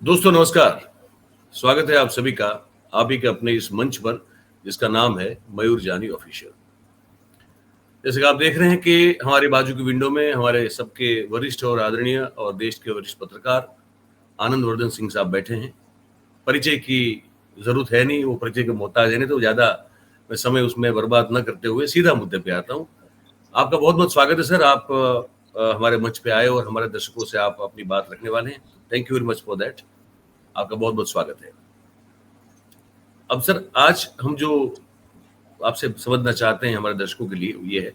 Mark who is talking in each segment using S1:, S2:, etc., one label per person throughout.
S1: दोस्तों नमस्कार। स्वागत है आप सभी का आप ही के अपने इस मंच पर जिसका नाम है मयूर जानी ऑफिशियल। जैसे कि आप देख रहे हैं कि हमारे बाजू की विंडो में हमारे सबके वरिष्ठ और आदरणीय और देश के वरिष्ठ पत्रकार आनंदवर्धन सिंह साहब बैठे हैं। परिचय की जरूरत है नहीं, वो परिचय के मोहताज है नहीं, तो ज्यादा मैं समय उसमें बर्बाद न करते हुए सीधा मुद्दे पे आता हूँ। आपका बहुत बहुत स्वागत है सर। आप हमारे मंच पे आए और हमारे दर्शकों से आप अपनी बात रखने वाले हैं। Thank you very much for that. आपका बहुत बहुत स्वागत है। अब सर आज हम जो आपसे समझना चाहते हैं हमारे दर्शकों के लिए ये है,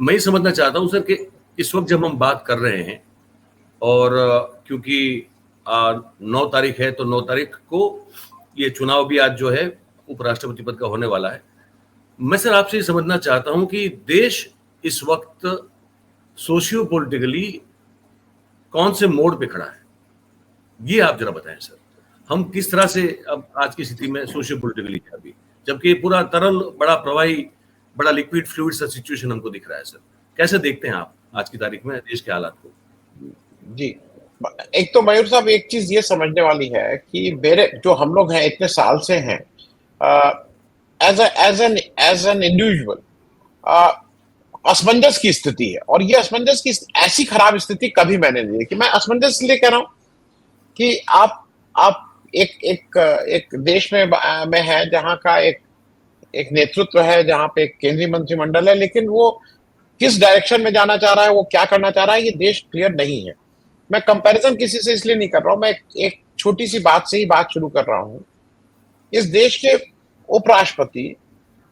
S1: मैं ये समझना चाहता हूँ सर कि इस वक्त जब हम बात कर रहे हैं और क्योंकि 9 तारीख है तो 9 तारीख को ये चुनाव भी आज जो है उपराष्ट्रपति पद का होने वाला है। मैं सर आपसे ये समझना चाहता हूँ कि देश इस वक्त सोशियो पॉलिटिकली कौन से मोड़ पे खड़ा है, ये आप जरा बताएं सर। हम किस तरह से अब आज की स्थिति में सोशियो पॉलिटिकली है अभी, जबकि पूरा तरल बड़ा प्रवाही बड़ा लिक्विड फ्लूइड सा सिचुएशन हमको दिख रहा है सर। कैसे देखते हैं आप आज की तारीख में देश के हालात को?
S2: जी। एक तो मयूर साहब एक चीज ये समझने वाली है कि मेरे जो हम लोग हैं इतने साल से हैं, एज एन इंडिविजुअल असमंजस की स्थिति है। और ये असमंजस की ऐसी खराब स्थिति कभी मैंने नहीं देखी। मैं असमंजस इसलिए कह रहा हूं कि आप एक देश में है जहां का एक नेतृत्व है, जहां पे एक केंद्रीय मंत्रिमंडल है, लेकिन वो किस डायरेक्शन में जाना चाह रहा है, वो क्या करना चाह रहा है, ये देश क्लियर नहीं है। मैं कंपैरिजन किसी से इसलिए नहीं कर रहा हूं, मैं एक छोटी सी बात से ही बात शुरू कर रहा हूं। इस देश के उपराष्ट्रपति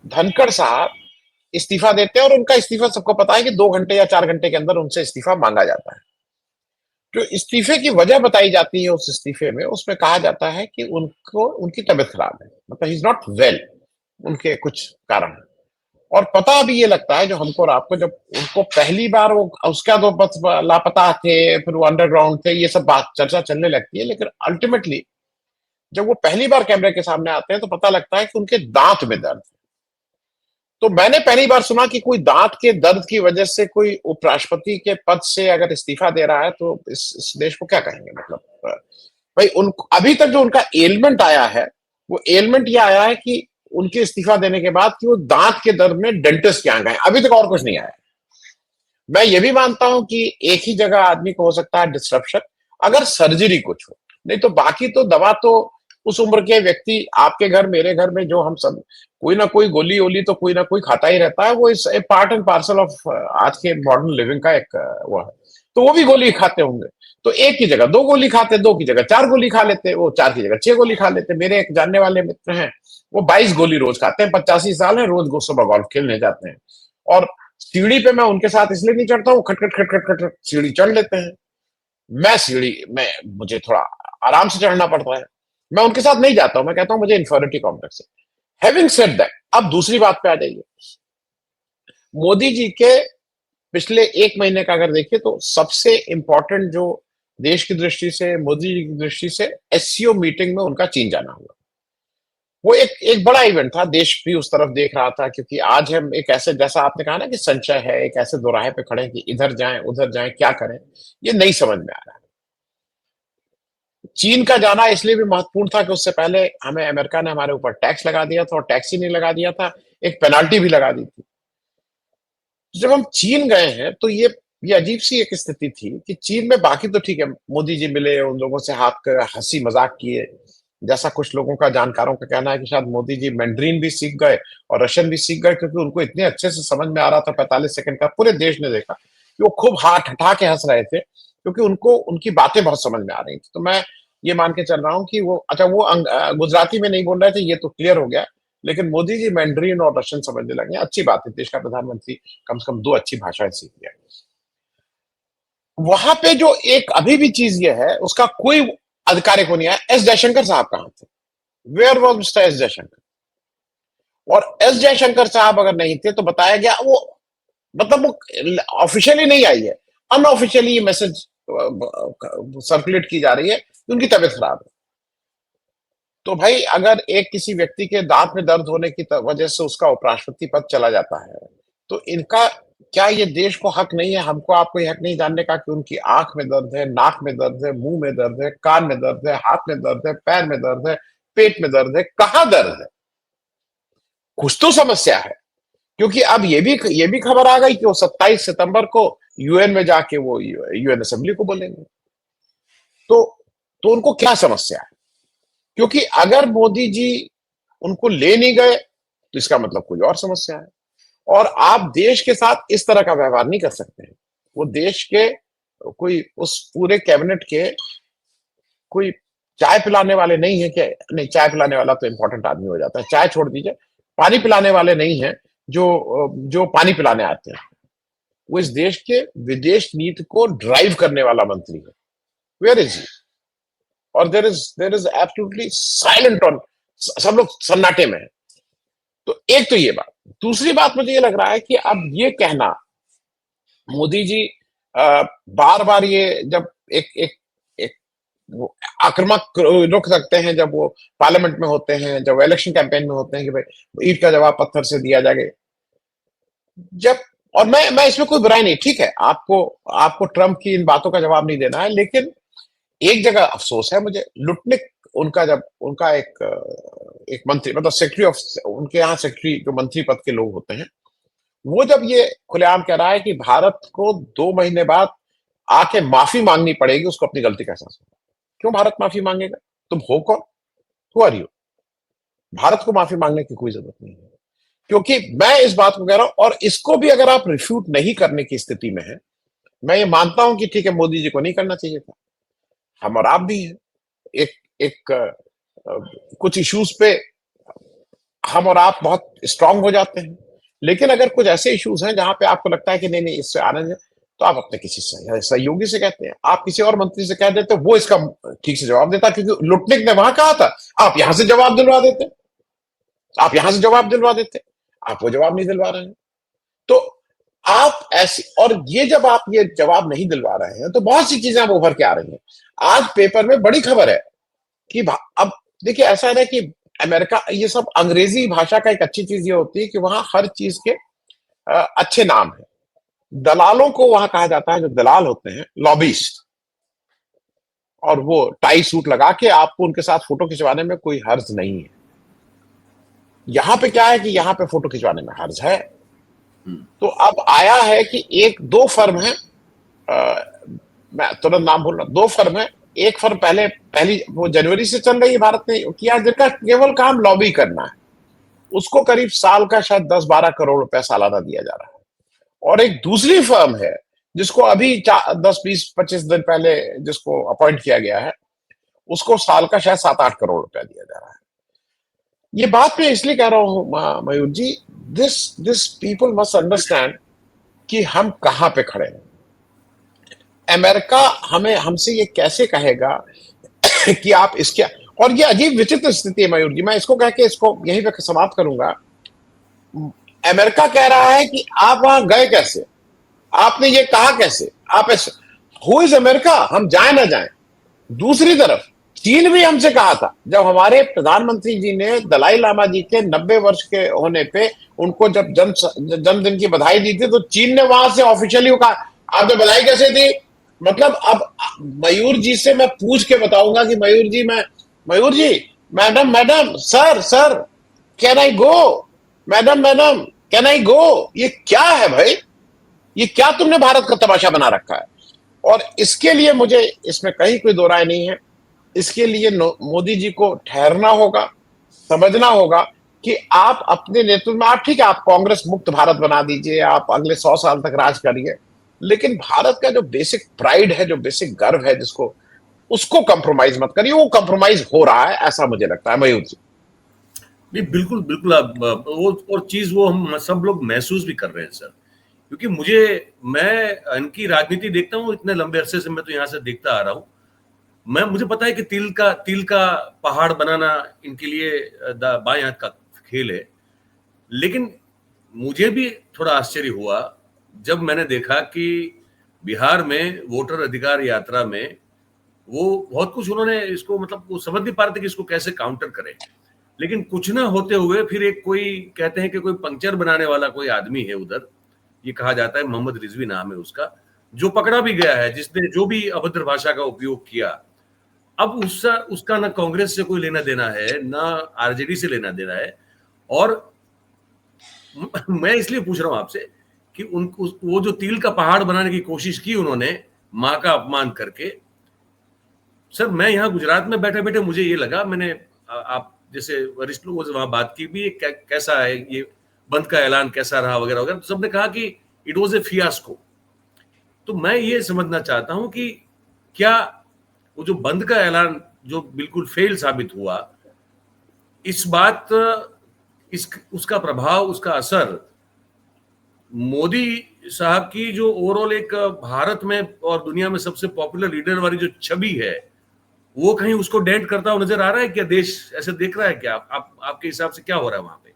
S2: धनखड़ साहब इस्तीफा देते हैं और उनका इस्तीफा सबको पता है कि 2 घंटे या 4 घंटे के अंदर उनसे इस्तीफा मांगा जाता है। जो इस्तीफे की वजह बताई जाती है उस इस्तीफे में, उसमें कहा जाता है कि उनको उनकी तबीयत खराब है, मतलब ही इज नॉट वेल, उनके कुछ कारण। और पता भी ये लगता है जो हमको और आपको, जब उनको पहली बार वो उसका तो बस लापता थे, फिर वो अंडरग्राउंड थे, ये सब बात चर्चा चलने लगती है, लेकिन अल्टीमेटली जब वो पहली बार कैमरे के सामने आते हैं तो पता लगता है कि उनके दांत में दर्द है। तो मैंने पहली बार सुना कि कोई दांत के दर्द की वजह से कोई उपराष्ट्रपति के पद से अगर इस्तीफा दे रहा है, तो इस देश को क्या कहेंगे। मतलब भाई, उन अभी तक जो उनका एलिमेंट आया है, वो एलिमेंट ये आया है कि उनके इस्तीफा देने के बाद कि वो दांत के दर्द में डेंटिस्ट के यहाँ गए, अभी तक और कुछ नहीं आया। मैं ये भी मानता हूं कि एक ही जगह आदमी को हो सकता है डिस्ट्रप्शन, अगर सर्जरी कुछ हो, नहीं तो बाकी तो दवा तो उस उम्र के व्यक्ति, आपके घर मेरे घर में जो हम सब कोई ना कोई गोली ओली तो कोई ना कोई खाता ही रहता है। वो इस पार्ट एंड पार्सल ऑफ आज के मॉडर्न लिविंग का एक वो है। तो वो भी गोली खाते होंगे, तो एक की जगह 2 गोली खाते, 2 की जगह 4 गोली खा लेते, वो 4 की जगह 6 गोली खा लेते। मेरे एक जानने वाले मित्र हैं, वो 22 गोली रोज खाते हैं, 85 साल है, रोज सुबह गोल्फ खेलने जाते हैं। और सीढ़ी पे मैं उनके साथ इसलिए नहीं चढ़ता हूँ, खटखट खटखट खटखट सीढ़ी चढ़ लेते हैं। मैं सीढ़ी में मुझे थोड़ा आराम से चढ़ना पड़ता है, मैं उनके साथ नहीं जाता हूं। मैं कहता हूं मुझे इंफीरियरिटी कॉम्प्लेक्स है। हैविंग सेड दैट, अब दूसरी बात पे आ जाइए। मोदी जी के पिछले 1 महीने का अगर देखिए, तो सबसे इंपॉर्टेंट जो देश की दृष्टि से, मोदी जी की दृष्टि से, एससीओ मीटिंग में उनका चीन जाना हुआ। वो एक एक बड़ा इवेंट था, देश भी उस तरफ देख रहा था, क्योंकि आज हम एक ऐसे, जैसा आपने कहा ना कि संशय है, एक ऐसे दोराहे पे खड़े हैं कि इधर जाएं उधर जाएं, क्या करें, ये नहीं समझ में आ रहा है। चीन का जाना इसलिए भी महत्वपूर्ण था कि उससे पहले हमें अमेरिका ने हमारे ऊपर टैक्स लगा दिया था, और टैक्स ही नहीं लगा दिया था, एक पेनाल्टी भी लगा दी थी। जब हम चीन गए हैं तो ये अजीब सी एक स्थिति थी कि चीन में बाकी तो ठीक है, मोदी जी मिले, उन लोगों से हाथ कर हंसी मजाक किए। जैसा कुछ लोगों का, जानकारों का कहना है कि शायद मोदी जी मैंड्रीन भी सीख गए और रशियन भी सीख गए, क्योंकि उनको इतने अच्छे से समझ में आ रहा था 45 सेकंड का, पूरे देश ने देखा कि वो खूब हाथ हटा के हंस रहे थे, क्योंकि उनको उनकी बातें बहुत समझ में आ रही थी। तो मैं ये मान के चल रहा हूँ कि वो, अच्छा वो गुजराती में नहीं बोल रहे थे, ये तो क्लियर हो गया, लेकिन मोदी जी मैंड्रीन और रशियन समझने लगे। अच्छी बात है, देश का प्रधानमंत्री कम से कम 2 अच्छी भाषाएं सीख गया। वहां पे जो एक अभी भी चीज ये है, उसका कोई अधिकारी को नहीं आया, एस जयशंकर साहब कहां थे, where was mister S Jaishankar. और एस जयशंकर साहब अगर नहीं थे तो बताया गया, वो मतलब वो ऑफिशियली नहीं आई है, अनऑफिशियली ये मैसेज सर्कुलेट की जा रही है कि उनकी तबीयत खराब है। तो भाई, अगर एक किसी व्यक्ति के दांत में दर्द होने की वजह से उसका उपराष्ट्रपति पद चला जाता है, तो इनका क्या ये देश को हक नहीं है, हमको आपको ये हक नहीं जानने का कि उनकी आंख में दर्द है, नाक में दर्द है, मुंह में दर्द है, कान में दर्द है, हाथ में दर्द है, पैर में दर्द है, पेट में दर्द है, कहां दर्द है? कुछ तो समस्या है। क्योंकि अब ये भी खबर आ गई कि वो 27 सितंबर को यूएन में जाके वो यूएन असेंबली को बोलेंगे। तो तो उनको क्या समस्या है? क्योंकि अगर मोदी जी उनको ले नहीं गए तो इसका मतलब कोई और समस्या है। और आप देश के साथ इस तरह का व्यवहार नहीं कर सकते हैं। वो देश के कोई उस पूरे कैबिनेट के कोई चाय पिलाने वाले नहीं है कि नहीं, चाय पिलाने वाला तो इंपॉर्टेंट आदमी हो जाता है, चाय छोड़ दीजिए, पानी पिलाने वाले नहीं है जो जो पानी पिलाने आते हैं। वो इस देश के विदेश नीति को ड्राइव करने वाला मंत्री है। Where is he? और there is absolutely silent on, सब लोग सन्नाटे में है। तो एक तो ये बात। दूसरी बात मुझे ये लग रहा है कि अब ये कहना मोदी जी बार बार ये जब एक एक एक वो आक्रामक रुख रखते हैं, जब वो पार्लियामेंट में होते हैं, जब इलेक्शन कैंपेन में होते हैं कि भाई ईंट का जवाब पत्थर से दिया जाएगा। जब और मैं इसमें कोई बुराई नहीं, ठीक है, आपको आपको ट्रम्प की इन बातों का जवाब नहीं देना है, लेकिन एक जगह अफसोस है मुझे, लुटनिक उनका जब उनका एक मंत्री मतलब सेक्रेटरी ऑफ उनके यहाँ सेक्रेटरी जो मंत्री पद के लोग होते हैं, वो जब ये खुलेआम कह रहा है कि भारत को 2 महीने बाद आके माफी मांगनी पड़ेगी, उसको अपनी गलती का एहसास होगा। क्यों भारत माफी मांगेगा? तुम हो कौन? Who are you? भारत को माफी मांगने की कोई जरूरत नहीं है। क्योंकि मैं इस बात को कह रहा हूं, और इसको भी अगर आप रिफ्यूट नहीं करने की स्थिति में है, मैं ये मानता हूं कि ठीक है, मोदी जी को नहीं करना चाहिए था, हम और आप भी हैं, एक एक कुछ इश्यूज पे हम और आप बहुत स्ट्रांग हो जाते हैं। लेकिन अगर कुछ ऐसे इश्यूज हैं जहां पे आपको लगता है कि नहीं नहीं इससे आना है, तो आप अपने किसी सहयोगी से कहते हैं, आप किसी और मंत्री से कह देते, वो इसका ठीक से जवाब देता। क्योंकि लुटनिक ने वहां कहा था, आप यहां से जवाब दिलवा देते, आप यहां से जवाब दिलवा देते, आप वो जवाब नहीं दिलवा रहे हैं। तो आप ऐसी, और ये जब आप ये जवाब नहीं दिलवा रहे हैं तो बहुत सी चीजें अब उभर के आ रही हैं। आज पेपर में बड़ी खबर है कि अब देखिए ऐसा है ना कि अमेरिका, ये सब अंग्रेजी भाषा का एक अच्छी चीज ये होती है कि वहां हर चीज के अच्छे नाम है। दलालों को वहां कहा जाता है, जो दलाल होते हैं लॉबिस्ट, और वो टाई सूट लगा के आपको उनके साथ फोटो खिंचवाने में कोई हर्ज नहीं है। यहां पे क्या है कि यहां पे फोटो खिंचवाने में हर्ज है। तो अब आया है कि एक दो फर्म है, मैं तुरंत नाम भूल रहा, दो फर्म है। एक फर्म पहली वो जनवरी से चल रही है, भारत ने किया, जिनका केवल काम लॉबी करना है, उसको करीब साल का शायद 10-12 करोड़ रुपए सालाना दिया जा रहा है। और एक दूसरी फर्म है जिसको अभी 10-20-25 दिन पहले जिसको अपॉइंट किया गया है, उसको साल का शायद 7-8 करोड़ रुपया दिया जा रहा है। ये बात मैं इसलिए कह रहा हूं मयूर जी, दिस पीपल मस्ट अंडरस्टैंड कि हम कहां पे खड़े हैं। अमेरिका हमें हमसे ये कैसे कहेगा कि आप इसके, और ये अजीब विचित्र स्थिति है मयूर जी, मैं इसको कह के इसको यहीं पे समाप्त करूंगा। अमेरिका कह रहा है कि आप वहां गए कैसे, आपने ये कहा कैसे, आप ऐसे, हु इज अमेरिका, हम जाए ना जाए। दूसरी तरफ चीन भी हमसे कहा था, जब हमारे प्रधानमंत्री जी ने दलाई लामा जी के 90 वर्ष के होने पे उनको जब जन्मदिन की बधाई दी थी, तो चीन ने वहां से ऑफिशियली कहा आपने बधाई कैसे दी। मतलब अब मयूर जी से मैं पूछ के बताऊंगा कि Mayur ji, madam madam, sir sir, can I go, madam madam, can I go, ये क्या है भाई, ये क्या तुमने भारत का तमाशा बना रखा है। और इसके लिए मुझे इसमें कहीं कोई दो राय नहीं है। इसके लिए मोदी जी को ठहरना होगा, समझना होगा कि आप अपने नेतृत्व में, आप ठीक है, आप कांग्रेस मुक्त भारत बना दीजिए, आप अगले 100 साल तक राज करिए, लेकिन भारत का जो बेसिक प्राइड है, जो बेसिक गर्व है, जिसको, उसको कंप्रोमाइज मत करिए। वो कंप्रोमाइज हो रहा है ऐसा मुझे लगता है मयूर जी।
S1: नहीं, बिल्कुल बिल्कुल, आप वो और चीज वो हम सब लोग महसूस भी कर रहे हैं सर। क्योंकि मैं इनकी राजनीति देखता हूँ इतने लंबे अरसे से, मैं तो यहाँ से देखता आ रहा हूँ। मुझे पता है कि तिल का पहाड़ बनाना इनके लिए बाएं हाथ का खेल है। लेकिन मुझे भी थोड़ा आश्चर्य हुआ जब मैंने देखा कि बिहार में वोटर अधिकार यात्रा में वो बहुत कुछ उन्होंने इसको, मतलब वो समझ नहीं पा रहे थे कि इसको कैसे काउंटर करें। लेकिन कुछ ना होते हुए फिर एक कोई कहते हैं कि कोई पंक्चर बनाने वाला कोई आदमी है उधर, ये कहा जाता है, मोहम्मद रिजवी नाम है उसका, जो पकड़ा भी गया है, जिसने जो भी अभद्र भाषा का उपयोग किया। अब उसका ना कांग्रेस से कोई लेना देना है, ना आरजेडी से लेना देना है। और मैं इसलिए पूछ रहा हूं आपसे कि वो जो तिल का पहाड़ बनाने की कोशिश की उन्होंने, मां का अपमान करके। सर, मैं यहाँ गुजरात में बैठे बैठे मुझे ये लगा, मैंने आप जैसे वरिष्ठ लोगों से वहां बात की भी, कैसा है ये बंद का ऐलान, कैसा रहा वगैरह वगैरह, तो सबने कहा कि इट वॉज ए फियास्को। तो मैं ये समझना चाहता हूं कि क्या वो जो बंद का ऐलान जो बिल्कुल फेल साबित हुआ, इस बात उसका प्रभाव, उसका असर मोदी साहब की जो ओवरऑल एक भारत में और दुनिया में सबसे पॉपुलर लीडर वाली जो छवि है, वो कहीं उसको डेंट करता हुआ नजर आ रहा है क्या? देश ऐसे देख रहा है क्या? आपके हिसाब से क्या हो रहा है वहां पे,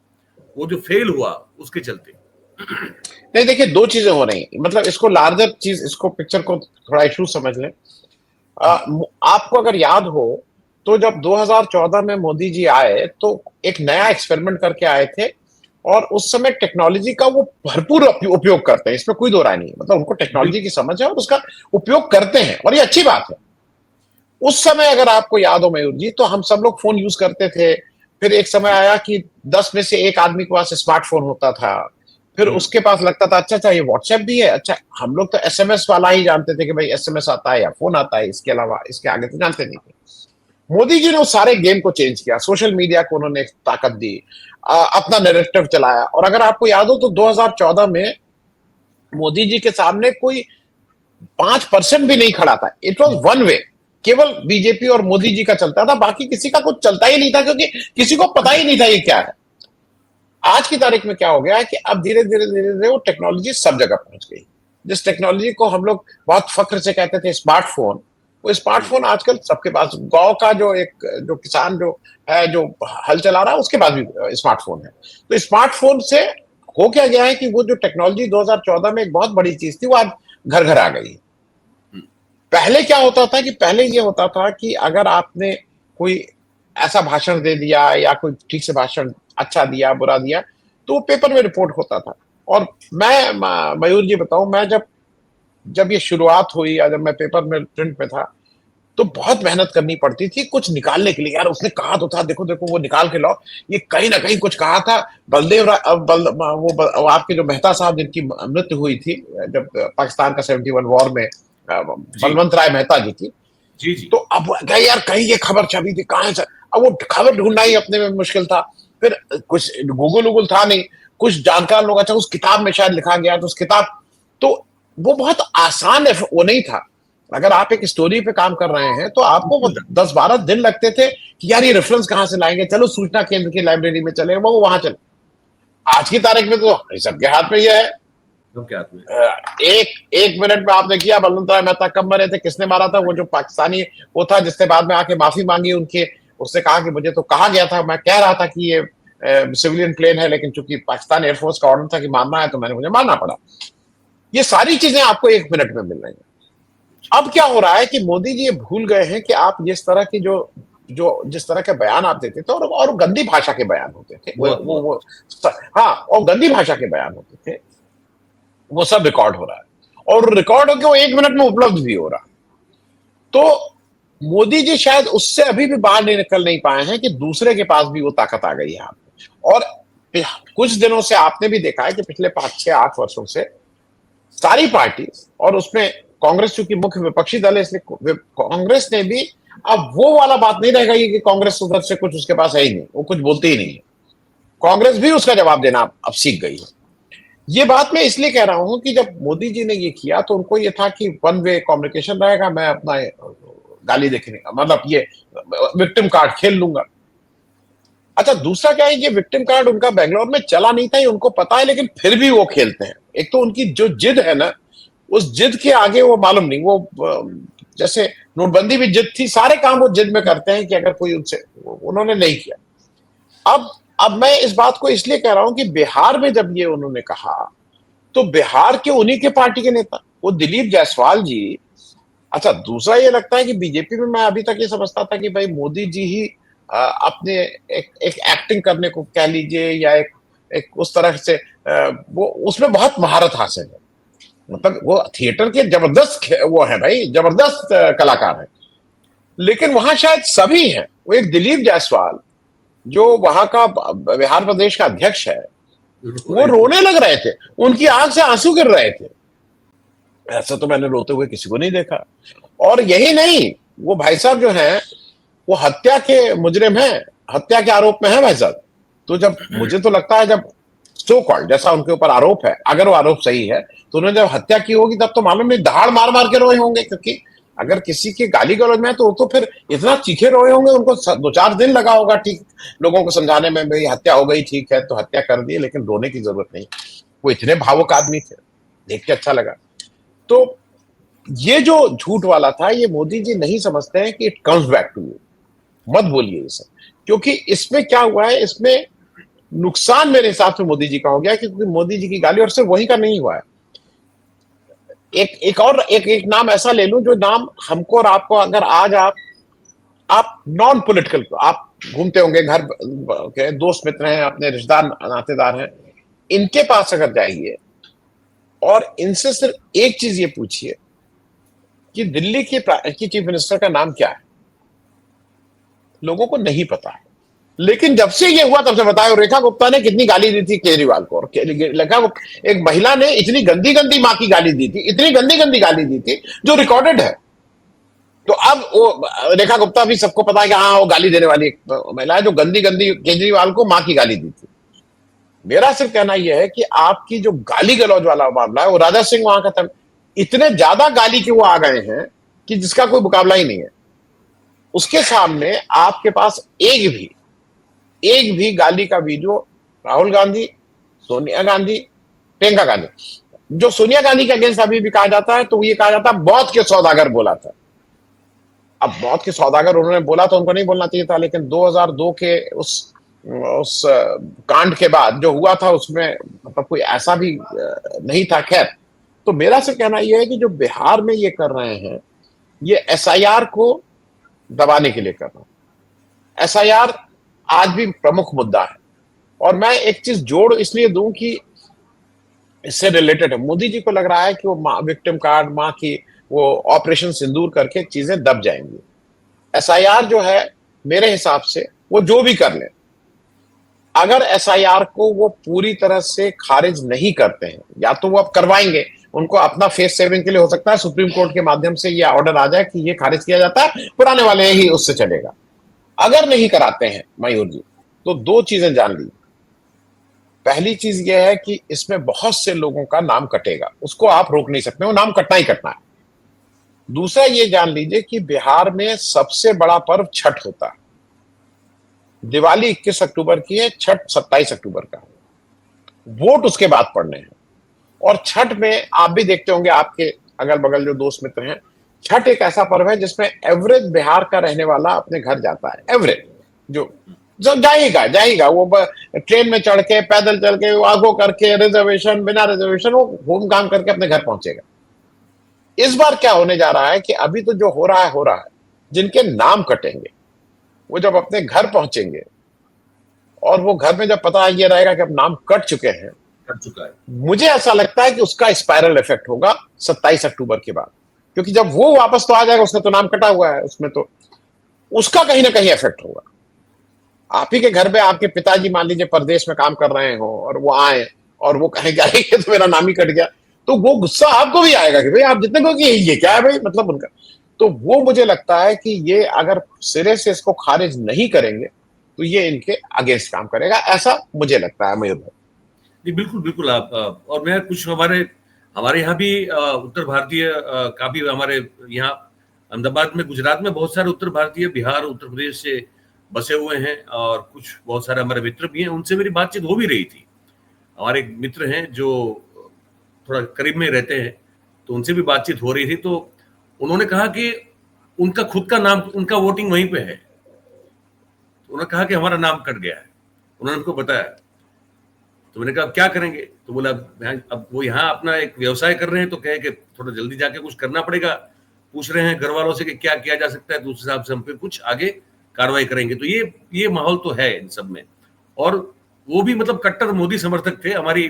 S1: वो जो फेल हुआ उसके चलते?
S2: नहीं, देखिए, दो चीजें हो रही हैं। मतलब इसको लार्जर चीज, इसको पिक्चर को थोड़ा इशू समझ लें। आपको अगर याद हो तो जब 2014 में मोदी जी आए तो एक नया एक्सपेरिमेंट करके आए थे, और उस समय टेक्नोलॉजी का वो भरपूर उपयोग करते हैं, इसमें कोई दो राय नहीं है। मतलब उनको टेक्नोलॉजी की समझ है और उसका उपयोग करते हैं, और ये अच्छी बात है। उस समय अगर आपको याद हो मयूर जी, तो हम सब लोग फोन यूज करते थे। फिर एक समय आया कि 10 में से एक आदमी के पास स्मार्टफोन होता था। फिर उसके पास लगता था अच्छा अच्छा ये व्हाट्सएप भी है। अच्छा, हम लोग तो एसएमएस वाला ही जानते थे कि भाई एसएमएस आता है या फोन आता है, इसके अलावा इसके आगे तो जानते नहीं थे। मोदी जी ने उस सारे गेम को चेंज किया, सोशल मीडिया को उन्होंने ताकत दी, अपना नैरेटिव चलाया। और अगर आपको याद हो तो 2014 में मोदी जी के सामने कोई 5% भी नहीं खड़ा था। इट वॉज वन वे, केवल बीजेपी और मोदी जी का चलता था, बाकी किसी का कुछ चलता ही नहीं था, क्योंकि किसी को पता ही नहीं था ये क्या है। आज की तारीख में क्या हो गया है कि अब धीरे धीरे धीरे धीरे वो टेक्नोलॉजी सब जगह पहुंच गई। जिस टेक्नोलॉजी को हम लोग बहुत फख्र से कहते थे स्मार्टफोन, वो स्मार्टफोन आजकल सबके पास। गांव का जो किसान जो है, जो हल चला रहा है, उसके पास भी स्मार्टफोन है। तो स्मार्टफोन से हो क्या गया है कि वो जो टेक्नोलॉजी 2014 में एक बहुत बड़ी चीज थी, वो आज घर घर आ गई। पहले क्या होता था कि पहले ये होता था कि अगर आपने कोई ऐसा भाषण दे दिया या कोई ठीक से भाषण अच्छा दिया बुरा दिया, तो वो पेपर में रिपोर्ट होता था। और मैं मयूर जी बताऊं, मैं जब जब ये शुरुआत हुई या जब मैं पेपर में प्रिंट में था, तो बहुत मेहनत करनी पड़ती थी कुछ निकालने के लिए। यार उसने कहा तो था, देखो देखो वो निकाल के लाओ, ये कहीं ना कहीं कुछ कहा था। वो आपके जो मेहता साहब जिनकी मृत्यु हुई थी जब पाकिस्तान का 71 वॉर में,
S1: जी
S2: बलवंत राय मेहता जी की।
S1: जी जी।
S2: तो अब कहीं यार कहीं ये खबर छपी थी, कहाँ से? अब वो खबर ढूंढना ही अपने में मुश्किल था। फिर कुछ गूगल वूगल था नहीं, कुछ जानकार लोग, अच्छा उस किताब में शायद लिखा गया, तो उस किताब, तो वो बहुत आसान है, वो नहीं था। अगर आप एक स्टोरी पे काम कर रहे हैं तो आपको वो 10-12 दिन लगते थे कि यार ये रेफरेंस कहाँ से लाएंगे, चलो सूचना केंद्र की लाइब्रेरी में चले, वो वहां चले। आज की तारीख में तो सबके हाथ में ये है।
S1: तो क्या आपने
S2: एक एक मिनट में आपने किया, बलवंत राय मेहता कब मरे थे, किसने मारा था? वो जो पाकिस्तानी वो था जिसने बाद में आके माफी मांगी उनके, उससे कहा कि मुझे तो कहा गया था, मैं कह रहा था कि ये सिविलियन प्लेन है, लेकिन चूंकि पाकिस्तान एयरफोर्स का ऑर्डर था कि मारना है, तो मुझे मारना पड़ा। ये सारी चीजें आपको 1 मिनट में मिल रही है। अब क्या हो रहा है कि मोदी जी ये भूल गए हैं कि आप जिस तरह की जो जो जिस तरह के बयान आप देते थे, और गंदी भाषा के बयान होते थे, वो हाँ, और गंदी भाषा के बयान होते थे, वो सब रिकॉर्ड हो रहा है, और रिकॉर्ड होकर वो 1 मिनट में उपलब्ध भी हो रहा है। तो मोदी जी शायद उससे अभी भी बाहर निकल नहीं पाए हैं कि दूसरे के पास भी वो ताकत आ गई है आप। और कुछ दिनों से आपने भी देखा है कि पिछले 5-6-8 वर्षों से सारी पार्टी, और उसमें कांग्रेस चूंकि मुख्य विपक्षी दल है, इसलिए कांग्रेस ने भी अब वो वाला बात नहीं रह गई कि कांग्रेस उधर से कुछ उसके पास है ही नहीं, वो कुछ बोलती ही नहीं है। कांग्रेस भी उसका जवाब देना अब सीख गई है। ये बात मैं इसलिए कह रहा हूं कि जब मोदी जी ने ये किया तो उनको ये था कि वन वे कम्युनिकेशन रहेगा, मैं अपना गाली देखने का मतलब ये विक्टिम कार्ड खेल लूंगा। अच्छा, दूसरा क्या है, ये विक्टिम कार्ड उनका बेंगलोर में चला नहीं था, ये उनको पता है, लेकिन फिर भी वो खेलते हैं। एक तो उनकी जो जिद है ना, उस जिद के आगे वो मालूम नहीं, वो जैसे नोटबंदी भी जिद थी, सारे काम वो जिद में करते हैं कि अगर कोई उनसे, उन्होंने नहीं किया। अब मैं इस बात को इसलिए कह रहा हूं कि बिहार में जब ये उन्होंने कहा, तो बिहार के उन्हीं के पार्टी के नेता, वो दिलीप जायसवाल जी। अच्छा, दूसरा ये लगता है कि बीजेपी में मैं अभी तक ये समझता था कि भाई मोदी जी ही अपने एक एक्टिंग करने को कह लीजिए, या एक उस तरह से वो उसमें बहुत महारत हासिल है। मतलब वो थिएटर के जबरदस्त वो है भाई, जबरदस्त कलाकार है। लेकिन वहां शायद सभी हैं। वो एक दिलीप जायसवाल जो वहां का बिहार प्रदेश का अध्यक्ष है, वो रोने लग रहे थे, उनकी आंख से आंसू गिर रहे थे। ऐसा तो मैंने रोते हुए किसी को नहीं देखा। और यही नहीं, वो भाई साहब जो हैं वो हत्या के मुजरिम हैं, हत्या के आरोप में है भाई साहब। तो जब मुझे तो लगता है, जब सो कॉल्ड जैसा उनके ऊपर आरोप है, अगर वो आरोप सही है, तो उन्होंने जब हत्या की होगी तब तो मालूम नहीं दहाड़ मार मार के रोए होंगे। क्योंकि अगर किसी की गाली गलौज में है तो फिर इतना चीखे रोए होंगे, उनको 2-4 दिन लगा होगा ठीक लोगों को समझाने में, भाई हत्या हो गई, ठीक है तो हत्या कर दी, लेकिन रोने की जरूरत नहीं। वो इतने भावुक आदमी थे, देख के अच्छा लगा। तो ये जो झूठ वाला था, ये मोदी जी नहीं समझते हैं कि it comes back to you. मत बोलिए ये सब, क्योंकि इसमें क्या हुआ है, इसमें नुकसान मेरे हिसाब से मोदी जी का हो गया, क्योंकि मोदी जी की गाली, और सिर्फ वही का नहीं हुआ है। एक नाम ऐसा ले लूं, जो नाम हमको और आपको, अगर आज आप नॉन पॉलिटिकल, आप घूमते होंगे, घर के दोस्त मित्र हैं, अपने रिश्तेदार नातेदार हैं, इनके पास अगर जाइए और इनसे सिर्फ एक चीज ये पूछिए कि दिल्ली की चीफ मिनिस्टर का नाम क्या है, लोगों को नहीं पता है। लेकिन जब से ये हुआ तब से बताया, रेखा गुप्ता ने कितनी गाली दी थी केजरीवाल को, और एक महिला ने इतनी गंदी गंदी मां की गाली दी थी, इतनी गंदी गंदी गाली दी थी जो रिकॉर्डेड है। तो अब वो रेखा गुप्ता भी सबको पता है कि हाँ, वो गाली देने वाली एक महिला है जो गंदी गंदी केजरीवाल को मां की गाली दी थी। मेरा सिर्फ कहना यह है कि आपकी जो गाली गलौज वाला मामला है, वो राजा सिंह वहां का था, इतने ज्यादा गाली के वो आ गए हैं कि जिसका कोई मुकाबला ही नहीं है। उसके सामने आपके पास एक भी गाली का वीडियो, राहुल गांधी, सोनिया गांधी, प्रियंका गांधी, जो सोनिया गांधी के अगेंस्ट अभी भी कहा जाता है, तो ये कहा जाता है मौत के सौदागर बोला था। अब मौत के सौदागर उन्होंने बोला तो उनको नहीं बोलना चाहिए था, लेकिन 2002 के उस कांड के बाद जो हुआ था, उसमें मतलब कोई ऐसा भी नहीं था। खैर, तो मेरा सिर्फ कहना यह है कि जो बिहार में ये कर रहे हैं, ये एसआईआर को दबाने के लिए कर रहे हैं। एसआईआर आज भी प्रमुख मुद्दा है। और मैं एक चीज जोड़ इसलिए दूं कि इससे रिलेटेड है, मोदी जी को लग रहा है कि वो विक्टिम कार्ड, मां की वो ऑपरेशन सिंदूर करके चीजें दब जाएंगी। एसआईआर जो है, मेरे हिसाब से वो जो भी कर ले, अगर एसआईआर को वो पूरी तरह से खारिज नहीं करते हैं, या तो वो अब करवाएंगे, उनको अपना फेस सेविंग के लिए हो सकता है सुप्रीम कोर्ट के माध्यम से ये ऑर्डर आ जाए कि ये खारिज किया जाता है, पुराने वाले ही उससे चलेगा। अगर नहीं कराते हैं मयूर जी, तो दो चीजें जान ली। पहली चीज यह है कि इसमें बहुत से लोगों का नाम कटेगा, उसको आप रोक नहीं सकते, वो नाम कटना ही कटना है। दूसरा ये जान लीजिए कि बिहार में सबसे बड़ा पर्व छठ होता है। दिवाली 21 अक्टूबर की है, छठ 27 अक्टूबर का है। वोट उसके बाद पड़ने हैं। और छठ में आप भी देखते होंगे, आपके अगल बगल जो दोस्त मित्र हैं, छठ एक ऐसा पर्व है जिसमें एवरेज बिहार का रहने वाला अपने घर जाता है। एवरेज जो जाएगा वो ट्रेन में चढ़ के, पैदल चल के, आगो करके, रिजर्वेशन, बिना रिजर्वेशन, वो घूम घाम करके अपने घर पहुंचेगा। इस बार क्या होने जा रहा है कि अभी तो जो हो रहा है, जिनके नाम कटेंगे वो जब अपने घर पहुंचेंगे, और वो घर में जब पता ये रहेगा कि अब नाम कट चुके हैं,
S1: कर चुका है,
S2: मुझे ऐसा लगता है कि उसका स्पाइरल इफेक्ट होगा 27 अक्टूबर के बाद। क्योंकि जब वो वापस तो आ जाएगा, उसका तो नाम कटा हुआ है, उसमें तो उसका कहीं ना कहीं इफेक्ट होगा। आप ही के घर पे आपके पिताजी मान लीजिए परदेश में काम कर रहे हो, और वो आए और वो कहेंगे अरे ये तो मेरा नाम ही कट गया, तो वो गुस्सा आपको भी आएगा कि भाई आप जितने को कि ये क्या है भाई, मतलब उनका। तो वो मुझे लगता है कि ये अगर सिरे से इसको खारिज नहीं करेंगे, तो ये इनके अगेंस्ट काम करेगा, ऐसा मुझे लगता है मयूर भाई।
S1: जी बिल्कुल बिल्कुल। आप और मैं कुछ हमारे यहाँ भी उत्तर भारतीय काफी, हमारे यहाँ अहमदाबाद में, गुजरात में बहुत सारे उत्तर भारतीय बिहार उत्तर प्रदेश से बसे हुए हैं, और कुछ बहुत सारे हमारे मित्र भी हैं, उनसे मेरी बातचीत हो भी रही थी। हमारे एक मित्र हैं जो थोड़ा करीब में रहते हैं, तो उनसे भी बातचीत हो रही थी। तो उन्होंने कहा कि उनका खुद का नाम, उनका वोटिंग वहीं पे है। तो उन्होंने कहा कि हमारा नाम कट गया है, उन्होंने हमको बताया। तो मैंने कहा क्या करेंगे, तो बोला अब वो यहाँ अपना एक व्यवसाय कर रहे हैं, तो कहे कि थोड़ा जल्दी जाके कुछ करना पड़ेगा। पूछ रहे हैं घर वालों से कि क्या किया जा सकता है, तो उस हिसाब से हम फिर कुछ आगे कार्रवाई करेंगे। तो ये माहौल तो है इन सब में। और वो भी मतलब कट्टर मोदी समर्थक थे। हमारी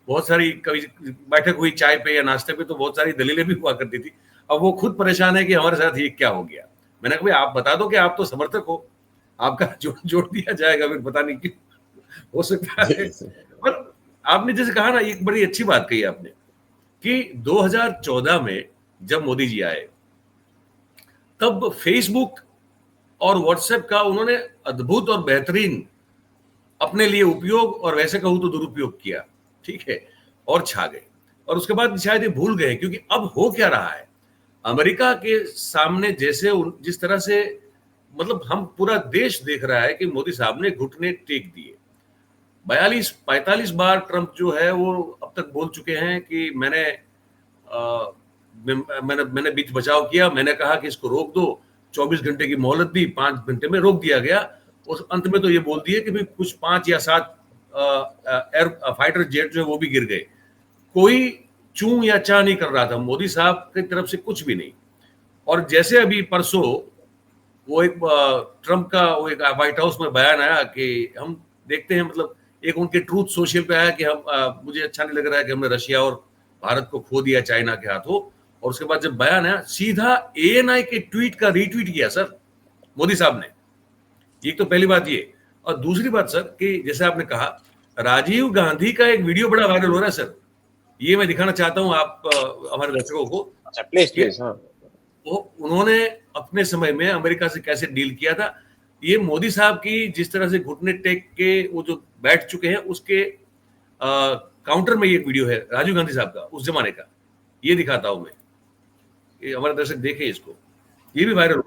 S1: बहुत सारी कभी बैठक हुई चाय पे या नाश्ते पे तो बहुत सारी दलीलें भी हुआ करती थी। अब वो खुद परेशान है कि हमारे साथ ये क्या हो गया। मैंने कहा भाई आप बता दो कि आप तो समर्थक हो, आपका जोड़ दिया जाएगा, फिर पता नहीं क्यों हो सकता है। पर आपने जैसे कहा ना, एक बड़ी अच्छी बात कही आपने कि 2014 में जब मोदी जी आए तब फेसबुक और व्हाट्सएप का उन्होंने अद्भुत और बेहतरीन अपने लिए उपयोग और वैसे कहूं तो दुरुपयोग किया, ठीक है, और छा गए। और उसके बाद शायद ये भूल गए, क्योंकि अब हो क्या रहा है अमेरिका के सामने, जैसे जिस तरह से मतलब हम पूरा देश देख रहा है कि मोदी साहब ने घुटने टेक दिए। 42-45 बार ट्रंप जो है वो अब तक बोल चुके हैं कि मैंने बीच बचाव किया, मैंने कहा कि इसको रोक दो, 24 घंटे की मोहलत दी, 5 घंटे में रोक दिया गया। उस अंत में तो ये बोल दिए कि भाई कुछ 5 या 7 एयर फाइटर जेट जो है वो भी गिर गए। कोई चूं या चा नहीं कर रहा था मोदी साहब की तरफ से, कुछ भी नहीं। और जैसे अभी परसों वो एक ट्रंप का वो एक व्हाइट हाउस में बयान आया कि हम देखते हैं, मतलब एक उनके ट्रूथ सोशल पे आया कि हम मुझे अच्छा नहीं लग रहा है कि हमने रशिया और भारत को खो दिया चाइना के हाथों। और उसके बाद जब बयान आया, सीधा एएनआई के ट्वीट का रीट्वीट किया सर मोदी साहब ने। एक तो पहली बात ये, और दूसरी बात सर कि जैसे आपने कहा राजीव गांधी का एक वीडियो बड़ा वायरल हो रहा है सर, ये मैं दिखाना चाहता हूं आप हमारे दर्शकों को।
S2: अच्छा प्लीज।
S1: वो उन्होंने अपने समय में अमेरिका से कैसे डील किया था, ये मोदी साहब की जिस तरह से घुटने टेक के वो जो बैठ चुके हैं उसके काउंटर में ये वीडियो है राजीव गांधी साहब का उस जमाने का, ये दिखाता हूं मैं, ये हमारे दर्शक देखें इसको, ये भी viral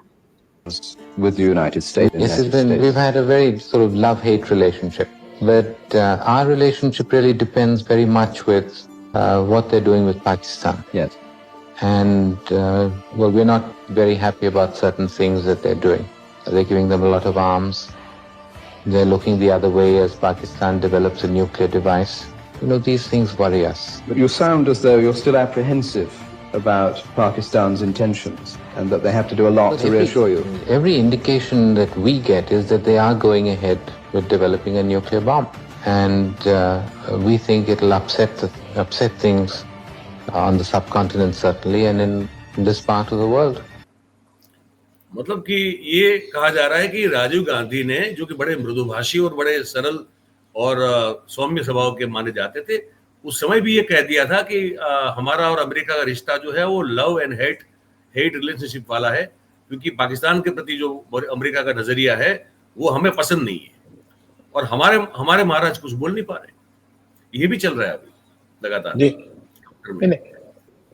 S3: with the United States.
S4: Yes, we've had a very sort of love-hate relationship, but our relationship really depends very much with what they're doing with Pakistan.
S3: Yes.
S4: And well, we're not very happy about certain things that they're doing. They're giving them a lot of arms. They're looking the other way as Pakistan develops a nuclear device. You know, these things worry us.
S3: But you sound as though you're still apprehensive about Pakistan's intentions and that they have to do a lot to reassure you.
S4: Every indication that we get is that they are going ahead with developing a nuclear bomb. And we think it'll upset things on the subcontinent certainly and in this part of the world.
S1: मतलब कि ये कहा जा रहा है कि राजीव गांधी ने, जो कि बड़े मृदुभाषी और बड़े सरल और सौम्य स्वभाव के माने जाते थे, उस समय भी ये कह दिया था कि हमारा और अमेरिका का रिश्ता जो है वो लव एंड हेट रिलेशनशिप वाला है, क्योंकि पाकिस्तान के प्रति जो अमेरिका का नजरिया है वो हमें पसंद नहीं है, और हमारे महाराज कुछ बोल नहीं पा रहे। ये भी चल रहा है अभी लगातार
S2: जी।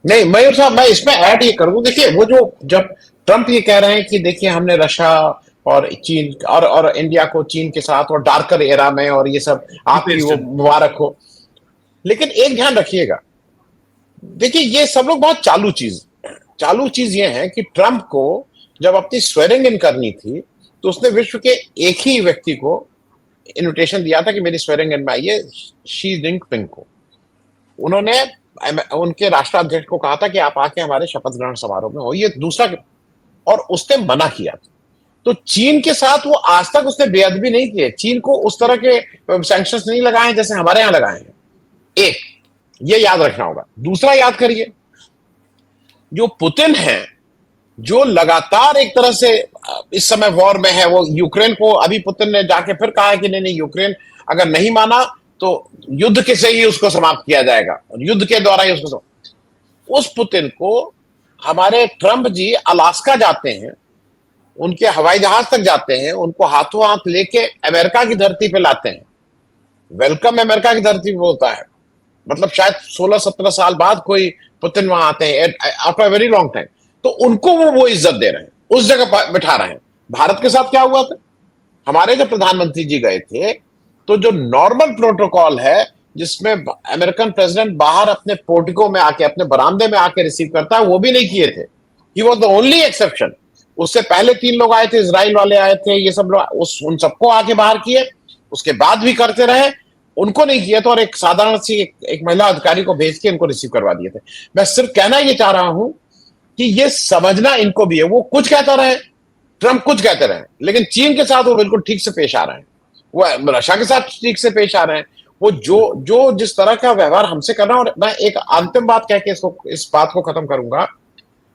S2: नहीं मयूर साहब, मैं इसमें ऐड ये कर दूं, देखिए वो जो जब ट्रंप ये कह रहे हैं कि देखिए हमने रशिया और चीन और इंडिया को चीन के साथ और डार्कर एरा में और ये सब आपकी वो मुबारक हो, लेकिन एक ध्यान रखिएगा, देखिए ये सब लोग बहुत चालू चीज ये है कि ट्रंप को जब अपनी स्वेरिंग इन करनी थी तो उसने विश्व के एक ही व्यक्ति को इनविटेशन दिया था कि मेरी स्वेरिंग इन में आइए, शी जिनपिंग को। उन्होंने उनके राष्ट्राध्यक्ष को कहा था कि आप आके हमारे शपथ ग्रहण समारोह में हो, ये दूसरा, और उसने मना किया। तो चीन के साथ वो आज तक उसने बेअदबी नहीं की है, चीन को उस तरह के सैंक्शंस नहीं लगाए जैसे हमारे यहां लगाए हैं। एक ये याद रखना होगा। दूसरा याद करिए, जो पुतिन है, जो लगातार एक तरह से इस समय वॉर में है, वो यूक्रेन को, अभी पुतिन ने जाके फिर कहा है कि नहीं यूक्रेन अगर नहीं माना तो युद्ध के से ही उसको समाप्त किया जाएगा, और युद्ध के द्वारा ही उसको उस पुतिन को हमारे ट्रंप जी अलास्का जाते हैं, उनके हवाई जहाज तक जाते हैं, उनको हाथों हाथ लेके अमेरिका की धरती पे लाते हैं। वेलकम अमेरिका की धरती पे होता है, मतलब शायद 16-17 साल बाद कोई पुतिन वहां आते हैं आफ्टर वेरी लॉन्ग टाइम, तो उनको वो इज्जत दे रहे हैं, उस जगह बिठा रहे हैं। भारत के साथ क्या हुआ था, हमारे जब प्रधानमंत्री जी गए थे तो जो नॉर्मल प्रोटोकॉल है जिसमें अमेरिकन प्रेसिडेंट बाहर अपने पोर्टिको में आके, अपने बरामदे में आके रिसीव करता है, वो भी नहीं किए थे। He was the only exception. उससे पहले 3 लोग आए थे, इजराइल वाले आए थे, ये सब लोग उन सबको आके बाहर किए, उसके बाद भी करते रहे, उनको नहीं किया था, और एक साधारण सी एक महिला अधिकारी को भेज के इनको रिसीव करवा दिए थे। मैं सिर्फ कहना ये चाह रहा हूं कि ये समझना इनको भी है, वो कुछ कहता रहे, ट्रंप कुछ कहते रहे, लेकिन चीन के साथ वो बिल्कुल ठीक से पेश आ रहे हैं, वो रशिया के साथ ठीक से पेश आ रहे हैं, वो जो जिस तरह का व्यवहार हमसे कर रहा है। और मैं एक अंतिम बात कह के इस बात को खत्म करूंगा।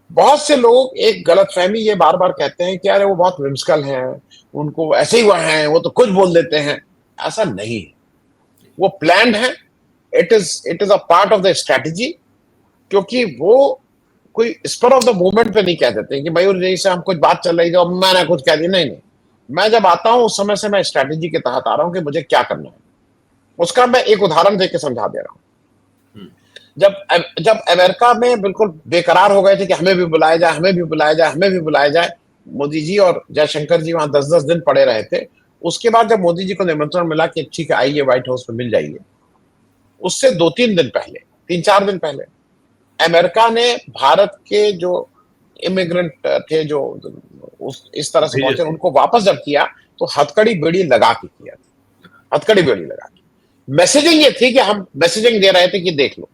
S2: बहुत से लोग एक गलतफहमी ये बार बार कहते हैं कि अरे वो बहुत विम्सकल हैं, उनको ऐसे ही वो हैं, वो तो कुछ बोल देते हैं। ऐसा नहीं है, वो प्लान्ड है। It is a part of the strategy, क्योंकि वो कोई स्पर ऑफ द मूवमेंट पे नहीं कह देते कि मयूर जी से हम कुछ बात चल रही है और मैंने कुछ कह दी। नहीं, मैं जब आता हूं उस समय से मैं स्ट्रेटेजी के तहत आ रहा हूं कि मुझे क्या करना है। उसका मैं एक उदाहरण देके समझा दे रहा हूं। जब अमेरिका में बिल्कुल बेकरार हो गए थे कि हमें भी बुलाया जाए, हमें भी बुलाया जाए, हमें भी बुलाया जाए, मोदी जी और जयशंकर जी वहां 10-10 दिन पड़े रहे थे। उसके बाद जब मोदी जी को निमंत्रण मिला कि ठीक है आइए व्हाइट हाउस में मिल जाइए, उससे 2-3 दिन पहले, 3-4 दिन पहले अमेरिका ने भारत के जो इमिग्रेंट थे, जो इस तरह से पहुंचे, उनको वापस जब किया तो हथकड़ी बेड़ी लगा के किया था। हथकड़ी बेड़ी लगा के मैसेजिंग ये थी कि हम मैसेजिंग दे रहे थे कि देख लो।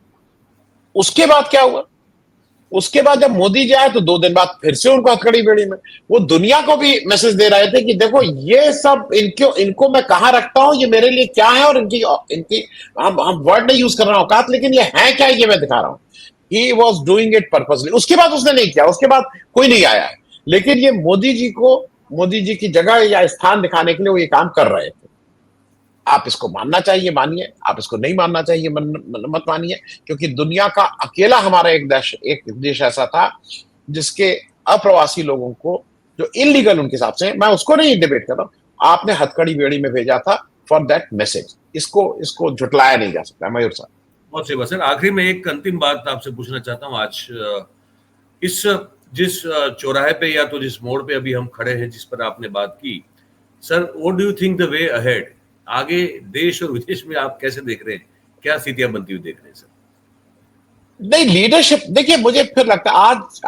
S2: उसके बाद क्या हुआ? उसके बाद जब मोदी जी आए तो 2 दिन बाद फिर से उनको हथकड़ी बेड़ी में वो दुनिया को भी मैसेज दे रहे थे कि देखो ये सब इनको मैं कहां रखता हूं, ये मेरे लिए क्या है, और इनकी हम वर्ड नहीं यूज कर रहा हूं औकात, लेकिन ये है क्या ये मैं दिखा रहा हूं। He was doing it purposely. उसके बाद उसने नहीं किया, उसके बाद कोई नहीं आया है, लेकिन ये मोदी जी की जगह या स्थान दिखाने के लिए वो ये काम कर रहे थे। आप इसको मानना चाहिए मानिए, आप इसको नहीं मानना चाहिए मत मानिए, क्योंकि दुनिया का अकेला हमारा एक देश ऐसा था जिसके अप्रवासी लोगों को, जो इलीगल उनके हिसाब से, मैं उसको नहीं डिबेट कर रहा हूं, आपने हथकड़ी बेड़ी में भेजा था फॉर दैट मैसेज। इसको झुटलाया नहीं जा सकता। मयूर साहब,
S1: बहुत सही बात सर। आखिरी में एक अंतिम बात आपसे पूछना चाहता हूँ। आज जिस चौराहे पे या तो जिस मोड़ पे अभी हम खड़े हैं, जिस पर आपने बात की, sir what do you think the way ahead? आगे देश और विदेश में आप कैसे देख रहे हैं, क्या स्थितियां बनती हुई देख रहे हैं सर?
S2: नहीं, लीडरशिप देखिए, मुझे फिर लगता है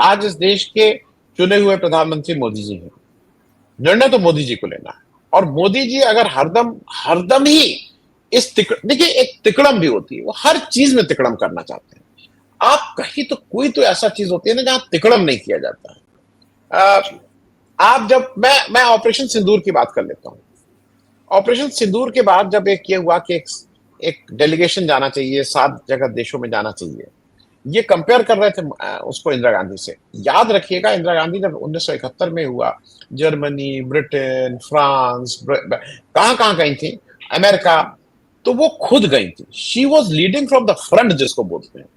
S2: आज इस देश के चुने हुए प्रधानमंत्री मोदी जी हैं। निर्णय तो मोदी जी को लेना है, और मोदी जी अगर हरदम ही देखिए एक तिकड़म भी होती है, वो हर चीज में तिकड़म करना चाहते हैं। आप कहीं तो कोई तो ऐसा चीज होती है ना जहां तिकड़म नहीं किया जाता है। आप जब मैं ऑपरेशन सिंदूर की बात कर लेता हूं। ऑपरेशन सिंदूर के बाद जब एक ये हुआ कि एक डेलीगेशन जाना चाहिए, 7 जगह देशों में जाना चाहिए, ये कंपेयर कर रहे थे उसको इंदिरा गांधी से। याद रखिएगा, इंदिरा गांधी जब 1971 में हुआ, जर्मनी, ब्रिटेन, फ्रांस, कहां गई थी, अमेरिका, तो वो खुद गई थी। She was leading from the front, जिसको बोलते हैं।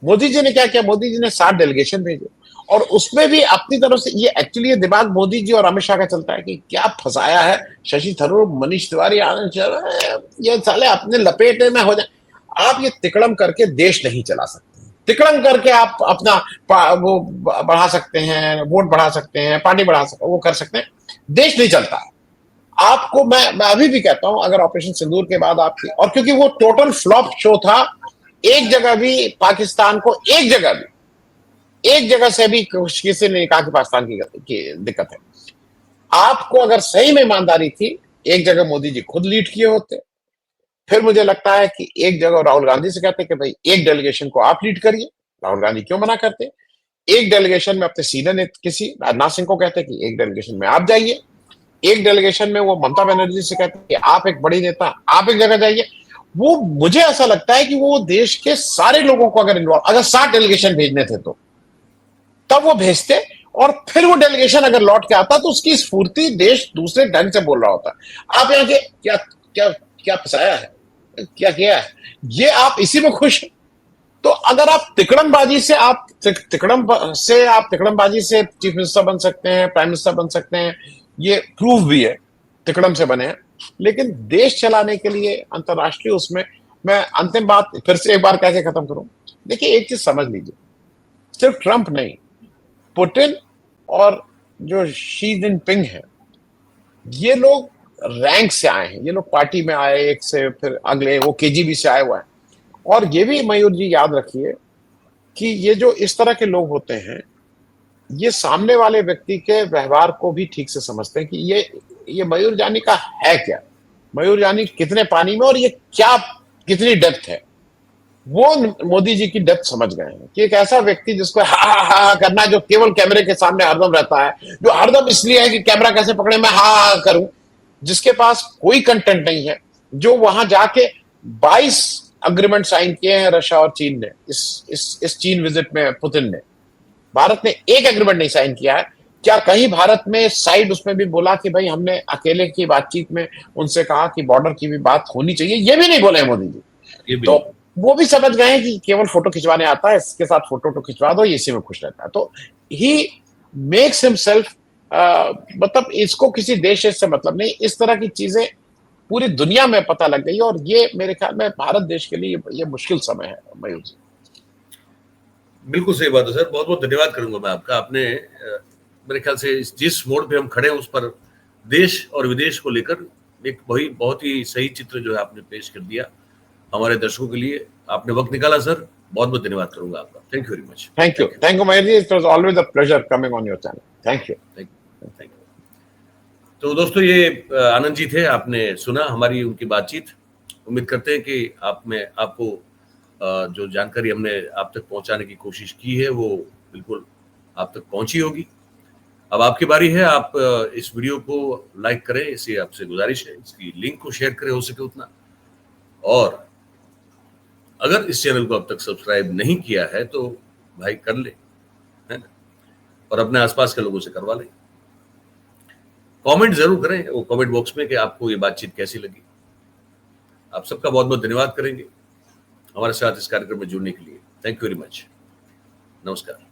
S2: मोदी जी ने क्या किया? मोदी जी ने 7 डेलीगेशन भेजे, और उसमें भी अपनी तरफ से, ये एक्चुअली ये दिमाग मोदी जी और अमित शाह का चलता है कि क्या फंसाया है शशि थरूर, मनीष तिवारी, ये साले अपने लपेटे में हो जाए। आप ये तिकड़म करके देश नहीं चला सकते। तिकड़म करके आप अपना वो बढ़ा सकते हैं, वोट बढ़ा सकते हैं, पार्टी बढ़ा सकते, वो कर सकते हैं, देश नहीं चलता है। आपको मैं अभी भी कहता हूं, अगर ऑपरेशन सिंदूर के बाद आपकी, और क्योंकि वो टोटल फ्लॉप शो था, एक जगह भी पाकिस्तान को, एक जगह से भी किसी ने कहा कि पाकिस्तान की दिक्कत है। आपको अगर सही में ईमानदारी थी, एक जगह मोदी जी खुद लीड किए होते। फिर मुझे लगता है कि एक जगह राहुल गांधी से कहते कि भाई एक डेलीगेशन को आप लीड करिए। राहुल गांधी क्यों मना करते? एक डेलीगेशन में अपने सीनियर किसी राजनाथ सिंह को कहते कि एक डेलीगेशन में आप जाइए। एक डेलीगेशन में वो ममता बनर्जी से कहते कि आप एक बड़ी नेता, आप एक जगह जाइए। वो मुझे ऐसा लगता है कि वो देश के सारे लोगों को अगर 7 डेलीगेशन भेजने थे तो तब वो भेजते, और फिर वो डेलीगेशन अगर लौट के आता तो उसकी स्फूर्ति देश दूसरे ढंग से बोल रहा होता। आप यहाँ के क्या फंसाया है, क्या किया है, ये आप इसी में खुश हैं। तो अगर आप तिकड़मबाजी से चीफ मिनिस्टर बन सकते हैं, प्राइम मिनिस्टर बन सकते हैं, ये प्रूफ भी है, तिकड़म से बने हैं। लेकिन देश चलाने के लिए अंतरराष्ट्रीय, उसमें मैं अंतिम बात फिर से एक बार कैसे खत्म करूं। देखिए एक चीज समझ लीजिए, सिर्फ ट्रंप नहीं, पुतिन और जो शी जिनपिंग है, ये लोग रैंक से आए हैं। ये लोग पार्टी में आए एक से, फिर अगले वो केजीबी से आए हुए हैं। और ये भी मयूर जी याद रखिए कि ये जो इस तरह के लोग होते हैं, ये सामने वाले व्यक्ति के व्यवहार को भी ठीक से समझते हैं कि ये मयूर जानी का है क्या, मयूर जानी कितने पानी में, और ये क्या कितनी डेप्थ है। वो मोदी जी की डेप्थ समझ गए हैं कि एक ऐसा व्यक्ति जिसको हा करना, जो केवल कैमरे के सामने हरदम रहता है, जो हरदम इसलिए है कि कैमरा कैसे पकड़े, मैं हा करूं, जिसके पास कोई कंटेंट नहीं है, जो वहां जाके 22 अग्रीमेंट साइन किए हैं रशिया और चीन ने इस चीन विजिट में पुतिन ने। भारत ने एक एग्रीमेंट नहीं साइन किया है। क्या कहीं भारत में साइड उसमें भी बोला कि भाई हमने अकेले की बातचीत में उनसे कहा कि बॉर्डर की भी बात होनी चाहिए? ये भी नहीं बोले मोदी जी। तो वो भी समझ गए हैं कि केवल फोटो खिंचवाने आता है, इसके साथ फोटो खिंचवा दो, इसी में खुश रहता है। तो ही मेक्स हिमसेल्फ, मतलब इसको किसी देश से मतलब नहीं, इस तरह की चीजें पूरी दुनिया में पता लग गई। और ये मेरे ख्याल में भारत देश के लिए ये मुश्किल समय है मयूर जी।
S1: बिल्कुल सही बात है सर, बहुत बहुत धन्यवाद करूंगा मैं आपका। आपने मेरे ख्याल से जिस मोड़ पे हम खड़े हैं उस पर देश और विदेश को लेकर एक बहुत ही सही चित्र जो है आपने पेश कर दिया हमारे दर्शकों के लिए। आपने वक्त निकाला सर, बहुत बहुत धन्यवाद करूंगा आपका। Thank you very much.
S2: Thank you Mayur ji, it was always a pleasure coming on your channel. Thank you.
S1: तो दोस्तों, ये आनंद जी थे, आपने सुना हमारी उनकी बातचीत। उम्मीद करते हैं कि आपको जो जानकारी हमने आप तक पहुंचाने की कोशिश की है वो बिल्कुल आप तक पहुंची होगी। अब आपकी बारी है, आप इस वीडियो को लाइक करें, इसे आपसे गुजारिश है, इसकी लिंक को शेयर करें हो सके उतना। और अगर इस चैनल को अब तक सब्सक्राइब नहीं किया है तो भाई कर ले, है ना, और अपने आसपास के लोगों से करवा लें। कमेंट जरूर करें वो कमेंट बॉक्स में कि आपको ये बातचीत कैसी लगी। आप सबका बहुत बहुत धन्यवाद करेंगे हमारे साथ इस कार्यक्रम में जुड़ने के लिए। Thank you very much. नमस्कार।